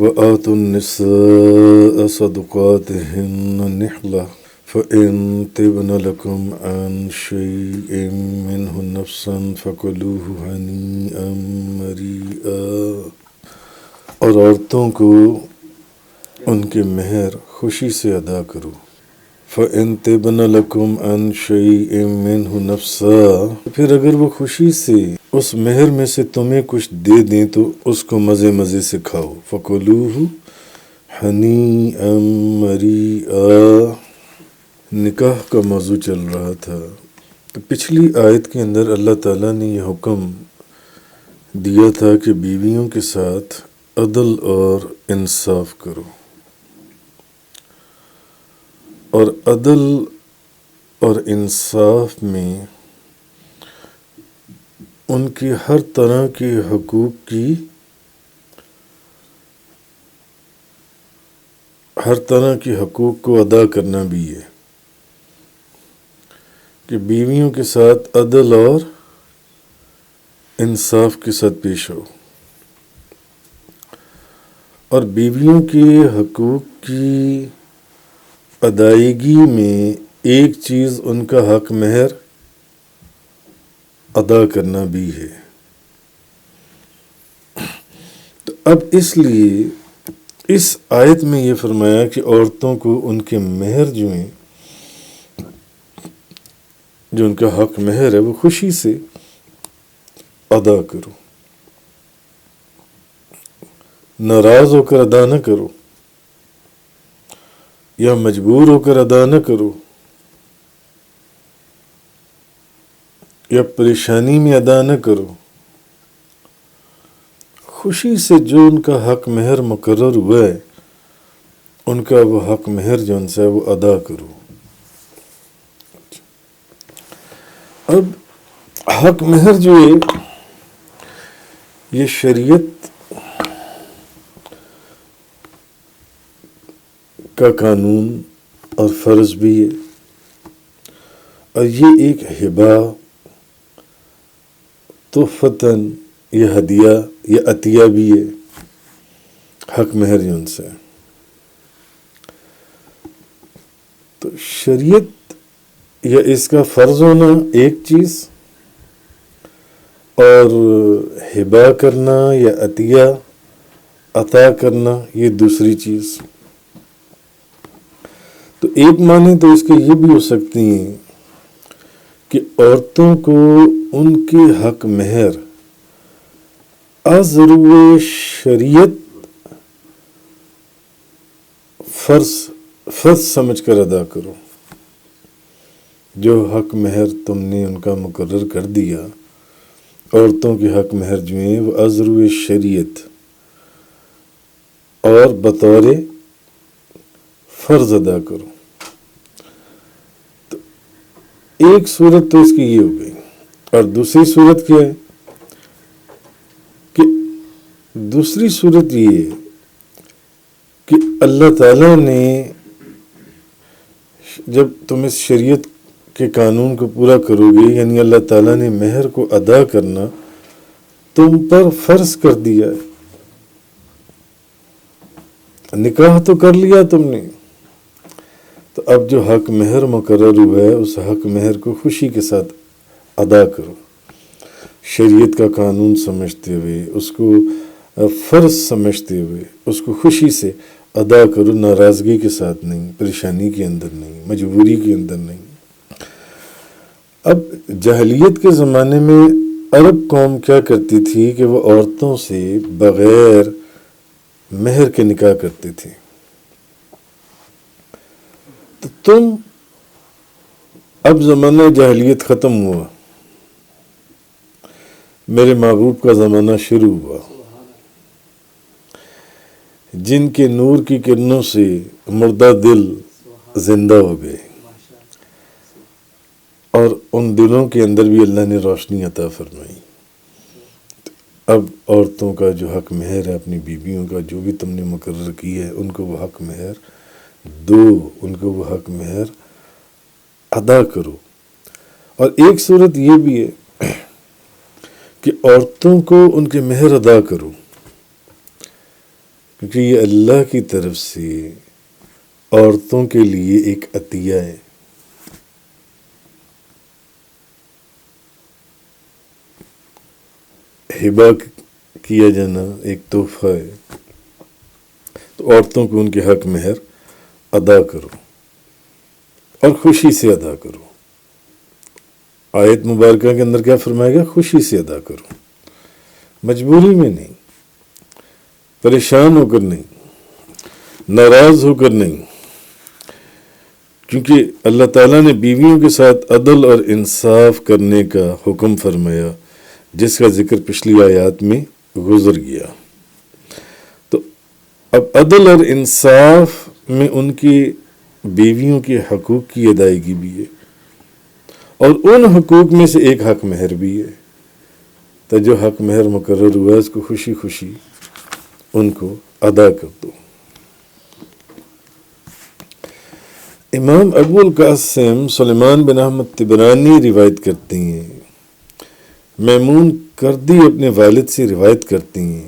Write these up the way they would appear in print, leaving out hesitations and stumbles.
وآتوا النساء صدقاتهن نحلة فإن طبن لكم عن شيء منه نفسا فكلوه هنيئا مريئا۔ اور عورتوں کو ان کے مہر خوشی سے ادا کرو۔ فَإِن طِبْنَ لَكُمْ عَنْ شَيْءٍ مِّنْهُ نَفْسًا، پھر اگر وہ خوشی سے اس مہر میں سے تمہیں کچھ دے دیں تو اس کو مزے مزے سے کھاؤ۔ فَكُلُوهُ حَنِيئًا مَرِيئًا۔ نکاح کا موضوع چل رہا تھا، تو پچھلی آیت کے اندر اللہ تعالیٰ نے یہ حکم دیا تھا کہ بیویوں کے ساتھ عدل اور انصاف کرو، اور عدل اور انصاف میں ان کے ہر طرح کے حقوق کو ادا کرنا بھی ہے کہ بیویوں کے ساتھ عدل اور انصاف کے ساتھ پیش ہو، اور بیویوں کے حقوق کی ادائیگی میں ایک چیز ان کا حق مہر ادا کرنا بھی ہے۔ تو اب اس لیے اس آیت میں یہ فرمایا کہ عورتوں کو ان کے مہر جو ہیں، جو ان کا حق مہر ہے، وہ خوشی سے ادا کرو، ناراض ہو کر ادا نہ کرو یا مجبور ہو کر ادا نہ کرو یا پریشانی میں ادا نہ کرو، خوشی سے جو ان کا حق مہر مقرر ہوا ہے ان کا وہ حق مہر جو ان سے وہ ادا کرو۔ اب حق مہر جو ہے یہ شریعت کا قانون اور فرض بھی ہے، اور یہ ایک ہبہ تحفتاً، یہ ہدیہ یہ عطیہ بھی ہے، حق مہر جو ان سے۔ تو شریعت یا اس کا فرض ہونا ایک چیز، اور ہبہ کرنا یا عطیہ عطا کرنا یہ دوسری چیز۔ تو ایک معنی تو اس کے یہ بھی ہو سکتی ہیں کہ عورتوں کو ان کے حق مہر ازرو شریعت فرض سمجھ کر ادا کرو۔ جو حق مہر تم نے ان کا مقرر کر دیا، عورتوں کے حق مہر جو ہیں وہ ازرو شریعت اور بطور فرض ادا کرو۔ تو ایک صورت تو اس کی یہ ہو گئی، اور دوسری صورت کیا ہے کہ دوسری صورت یہ ہے کہ اللہ تعالیٰ نے جب تم اس شریعت کے قانون کو پورا کرو گے، یعنی اللہ تعالیٰ نے مہر کو ادا کرنا تم پر فرض کر دیا ہے۔ نکاح تو کر لیا تم نے، تو اب جو حق مہر مقرر ہوا ہے اس حق مہر کو خوشی کے ساتھ ادا کرو، شریعت کا قانون سمجھتے ہوئے، اس کو فرض سمجھتے ہوئے اس کو خوشی سے ادا کرو، ناراضگی کے ساتھ نہیں، پریشانی کے اندر نہیں، مجبوری کے اندر نہیں۔ اب جاہلیت کے زمانے میں عرب قوم کیا کرتی تھی کہ وہ عورتوں سے بغیر مہر کے نکاح کرتے تھے۔ تو تم اب زمانہ جاہلیت ختم ہوا، میرے محبوب کا زمانہ شروع ہوا، جن کے نور کی کرنوں سے مردہ دل زندہ ہو گئے، اور ان دلوں کے اندر بھی اللہ نے روشنی عطا فرمائی۔ اب عورتوں کا جو حق مہر ہے، اپنی بیویوں کا جو بھی تم نے مقرر کی ہے، ان کو وہ حق مہر دو، ان کو وہ حق مہر ادا کرو۔ اور ایک صورت یہ بھی ہے کہ عورتوں کو ان کے مہر ادا کرو، کیونکہ یہ اللہ کی طرف سے عورتوں کے لیے ایک عطیہ ہے. ہبہ کیا جانا ایک تحفہ ہے. تو عورتوں کو ان کے حق مہر ادا کرو اور خوشی سے ادا کرو. آیت مبارکہ کے اندر کیا فرمائے گا؟ خوشی سے ادا کرو، مجبوری میں نہیں، پریشان ہو کر نہیں، ناراض ہو کر نہیں. کیونکہ اللہ تعالیٰ نے بیویوں کے ساتھ عدل اور انصاف کرنے کا حکم فرمایا، جس کا ذکر پچھلی آیات میں گزر گیا. تو اب عدل اور انصاف میں ان کی بیویوں کے حقوق کی ادائیگی بھی ہے، اور ان حقوق میں سے ایک حق مہر بھی ہے. تو جو حق مہر مقرر ہوا اس کو خوشی خوشی ان کو ادا کر دو. امام ابو القاسم سلیمان بن احمد طبرانی روایت کرتے ہیں، میمون کردی اپنے والد سے روایت کرتے ہیں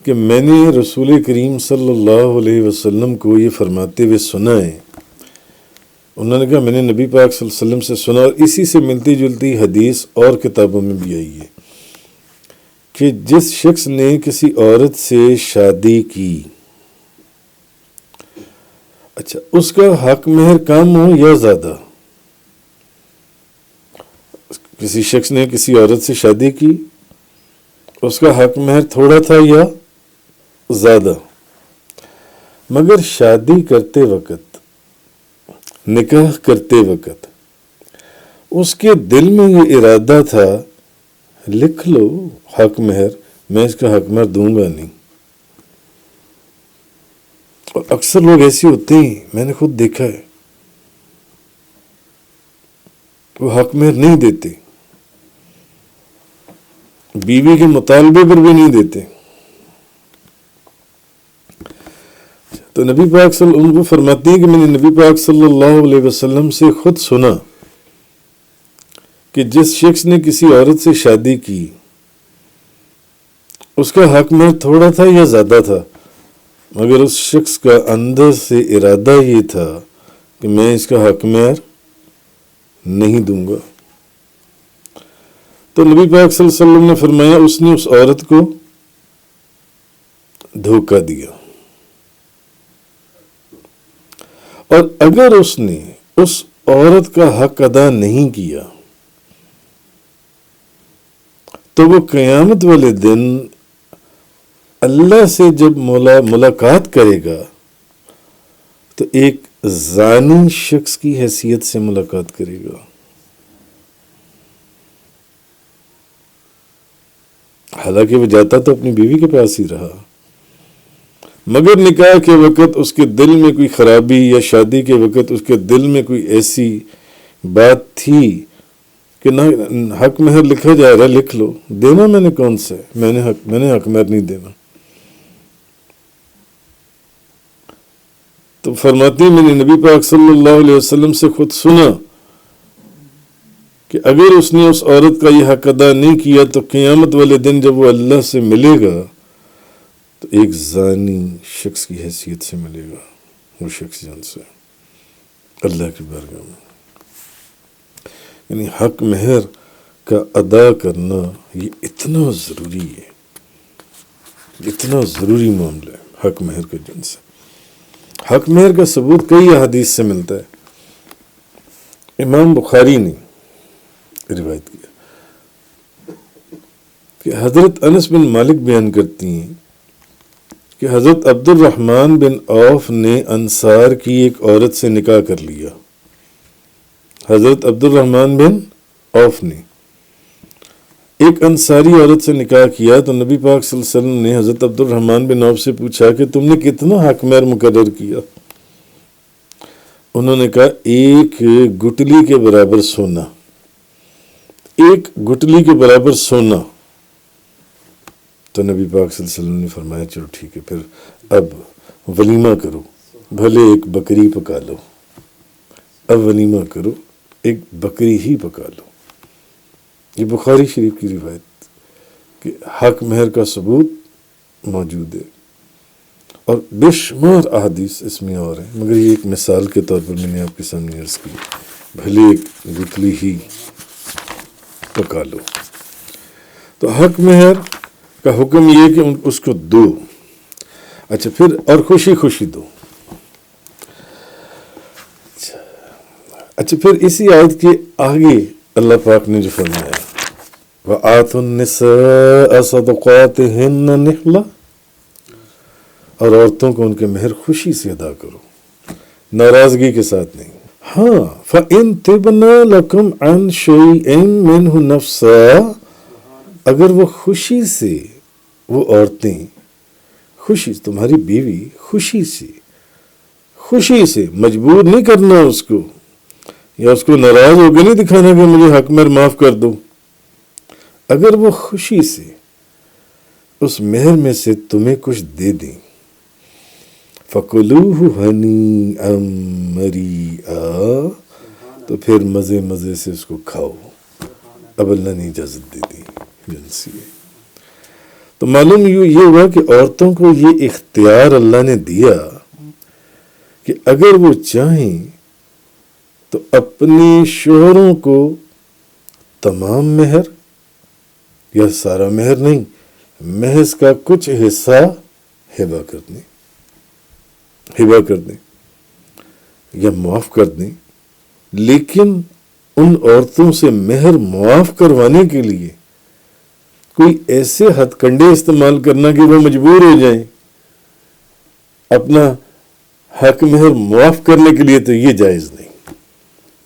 کہ میں نے رسول کریم صلی اللہ علیہ وسلم کو یہ فرماتے ہوئے سنا ہے. انہوں نے کہا میں نے نبی پاک صلی اللہ علیہ وسلم سے سنا، اور اسی سے ملتی جلتی حدیث اور کتابوں میں بھی آئی ہے کہ جس شخص نے کسی عورت سے شادی کی، اچھا اس کا حق مہر کم ہو یا زیادہ، کسی شخص نے کسی عورت سے شادی کی، اس کا حق مہر تھوڑا تھا یا زیادہ، مگر شادی کرتے وقت، نکاح کرتے وقت اس کے دل میں یہ ارادہ تھا لکھ لو حق مہر، میں اس کا حق مہر دوں گا نہیں. اور اکثر لوگ ایسے ہوتے ہیں، میں نے خود دیکھا ہے، وہ حق مہر نہیں دیتے، بیوی کے مطالبے پر بھی نہیں دیتے. تو نبی پاک صلی اللہ علیہ وسلم فرماتے ہیں کہ میں نے نبی پاک صلی اللہ علیہ وسلم سے خود سنا کہ جس شخص نے کسی عورت سے شادی کی، اس کا حق مہر تھوڑا تھا یا زیادہ تھا، مگر اس شخص کا اندر سے ارادہ یہ تھا کہ میں اس کا حق مہر نہیں دوں گا. تو نبی پاک صلی اللہ علیہ وسلم نے فرمایا اس نے اس عورت کو دھوکہ دیا، اور اگر اس نے اس عورت کا حق ادا نہیں کیا تو وہ قیامت والے دن اللہ سے جب ملاقات کرے گا تو ایک زانی شخص کی حیثیت سے ملاقات کرے گا. حالانکہ وہ جاتا تو اپنی بیوی کے پاس ہی رہا، مگر نکاح کے وقت اس کے دل میں کوئی خرابی یا شادی کے وقت اس کے دل میں کوئی ایسی بات تھی کہ نہ حق مہر لکھا جائے گا، لکھ لو، دینا میں نے کون سے، میں نے حق مہر نہیں دینا. تو فرماتی میں نے نبی پاک صلی اللہ علیہ وسلم سے خود سنا کہ اگر اس نے اس عورت کا یہ حق ادا نہیں کیا تو قیامت والے دن جب وہ اللہ سے ملے گا تو ایک زانی شخص کی حیثیت سے ملے گا، وہ شخص جن سے اللہ کی بارگاہ میں. یعنی حق مہر کا ادا کرنا یہ اتنا ضروری ہے، اتنا ضروری معاملہ ہے حق مہر کا جن سے. حق مہر کا ثبوت کئی احادیث سے ملتا ہے. امام بخاری نے روایت کیا کہ حضرت انس بن مالک بیان کرتی ہیں کہ حضرت عبد الرحمن بن عوف نے انصار کی ایک عورت سے نکاح کر لیا. حضرت عبد الرحمن بن عوف نے ایک انصاری عورت سے نکاح کیا تو نبی پاک صلی اللہ علیہ وسلم نے حضرت عبد الرحمن بن عوف سے پوچھا کہ تم نے کتنا حق مہر مقرر کیا؟ انہوں نے کہا ایک گٹلی کے برابر سونا، ایک گٹلی کے برابر سونا. تو نبی پاک صلی اللہ علیہ وسلم نے فرمایا چلو ٹھیک ہے، پھر اب ولیمہ کرو، بھلے ایک بکری پکا لو، اب ولیمہ کرو، ایک بکری ہی پکا لو. یہ بخاری شریف کی روایت کہ حق مہر کا ثبوت موجود ہے. اور بے شمار احادیث اس میں اور ہیں، مگر یہ ایک مثال کے طور پر میں نے آپ کے سامنے عرض کی، بھلے ایک گتلی ہی پکا لو۔ تو حق مہر کا حکم یہ کہ اس کو دو، اچھا پھر اور خوشی خوشی دو۔ اچھا پھر اسی آیت کے آگے اللہ پاک نے جو فرمایا وَآتُوا النِّسَاءَ صَدُقَاتِهِنَّ نِحْلَةً، اور عورتوں کو ان کے مہر خوشی سے ادا کرو، ناراضگی کے ساتھ نہیں۔ ہاں فَإِن طِبْنَ لَكُمْ عَنْ شَيْءٍ مِّنْهُ نَفْسًا، اگر وہ خوشی سے، وہ عورتیں خوشی، تمہاری بیوی خوشی سے مجبور نہیں کرنا اس کو، یا اس کو ناراض ہو کے نہیں دکھانا کہ مجھے حق مہر معاف کر دو، اگر وہ خوشی سے اس مہر میں سے تمہیں کچھ دے دیں، فَكُلُوهُ هَنِيئًا مَرِيئًا، تو پھر مزے مزے سے اس کو کھاؤ۔ اب اللہ نے اجازت دے دی جنسی ہے۔ تو معلوم یہ ہوا کہ عورتوں کو یہ اختیار اللہ نے دیا کہ اگر وہ چاہیں تو اپنے شوہروں کو تمام مہر یا سارا مہر نہیں، محض کا کچھ حصہ ہبہ کر دیں یا معاف کر دیں، لیکن ان عورتوں سے مہر معاف کروانے کے لیے کوئی ایسے ہتھ کنڈے استعمال کرنا کہ وہ مجبور ہو جائیں اپنا حق مہر معاف کرنے کے لیے، تو یہ جائز نہیں،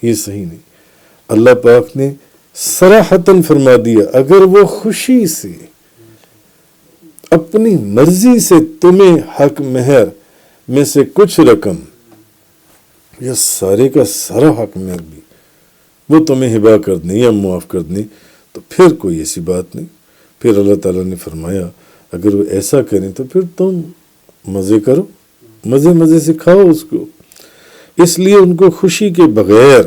یہ صحیح نہیں۔ اللہ پاک نے صراحتاً فرما دیا اگر وہ خوشی سے اپنی مرضی سے تمہیں حق مہر میں سے کچھ رقم یا سارے کا سارا حق مہر بھی وہ تمہیں ہبہ کر دیں یا معاف کر دیں، تو پھر کوئی ایسی بات نہیں۔ پھر اللہ تعالیٰ نے فرمایا اگر وہ ایسا کریں تو پھر تم مزے کرو، مزے سے کھاؤ اس کو۔ اس لیے ان کو خوشی کے بغیر،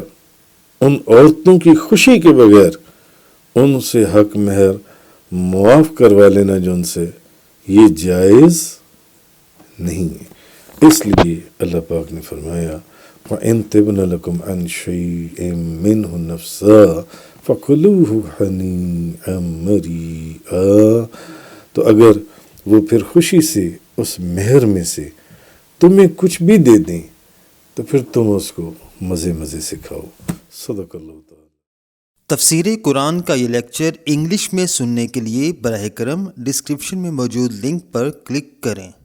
ان عورتوں کی خوشی کے بغیر ان سے حق مہر معاف کروا لینا جو ان سے، یہ جائز نہیں ہے۔ اس لیے اللہ پاک نے فرمایا وَإِن طِبْنَ لَكُمْ عَنْ شَيْءٍ مِّنْهُ نَفْسًا فَكُلُوهُ هَنِيئًا مَرِيئًا، تو اگر وہ پھر خوشی سے اس مہر میں سے تمہیں کچھ بھی دے دیں تو پھر تم اس کو مزے سے کھاؤ۔ صدق اللہ تعالی۔ تفسیر قرآن کا یہ لیکچر انگلش میں سننے کے لیے براہ کرم ڈسکرپشن میں موجود لنک پر کلک کریں۔